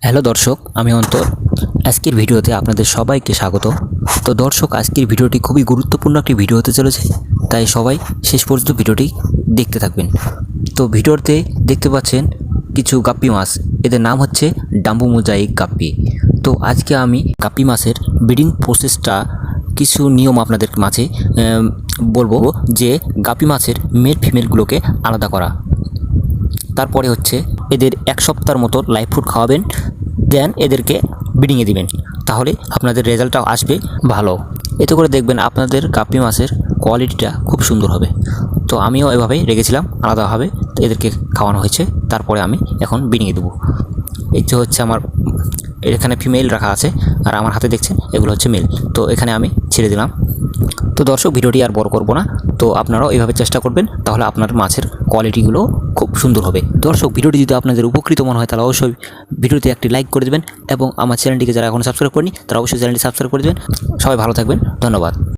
Hello দর্শক, আমি অন্তর। আজকের ভিডিওতে আপনাদের সবাইকে স্বাগত। তো দর্শক, আজকের ভিডিওটি খুবই গুরুত্বপূর্ণ একটি ভিডিও হতে চলেছে, তাই সবাই শেষ পর্যন্ত ভিডিওটি দেখতে থাকবেন। তো ভিডিওতে দেখতে পাচ্ছেন কিছু গাপ্পি মাছ, এদের নাম হচ্ছে ডাম্বু মোজাইক গাপ্পি। তো আজকে আমি গাপ্পি মাছের ব্রিডিং প্রসেসটা কিছু নিয়ম আপনাদের মাঝে বলবো, যে গাপ্পি মাছের মেল ফিমেলগুলোকে আলাদা করা। তারপরে হচ্ছে এদের এক সপ্তাহের মতো লাইভ ফুড খাওয়াবেন, দেন এদেরকে ব্রিডিংয়ে দিবেন, তাহলে আপনাদের রেজাল্টটাও আসবে ভালো। এতে করে দেখবেন আপনাদের গাপ্পি মাছের কোয়ালিটিটা খুব সুন্দর হবে। তো আমিও এভাবেই রেখেছিলাম আলাদাভাবে, তো এদেরকে খাওয়ানো হয়েছে। তারপরে আমি এখন ব্রিডিংয়ে দেবো। এই যে হচ্ছে আমার এখানে ফিমেল রাখা আছে, আর আমার হাতে দেখছেন এগুলো হচ্ছে মেল। তো এখানে আমি ছেড়ে দিলাম। তো দর্শক, ভিডিওটি আর বড় করব না। তো আপনারাও এইভাবে চেষ্টা করবেন, তাহলে আপনার মাছের কোয়ালিটিগুলো খুব সুন্দর হবে। দর্শক, ভিডিওটি যদি আপনাদের উপকৃত মনে হয় তাহলে অবশ্যই ভিডিওতে একটি লাইক করে দেবেন, এবং আমার চ্যানেলটিকে যারা এখন সাবস্ক্রাইব করেনি তারা অবশ্যই চ্যানেলটি সাবস্ক্রাইব করে দেবেন। সবাই ভালো থাকবেন, ধন্যবাদ।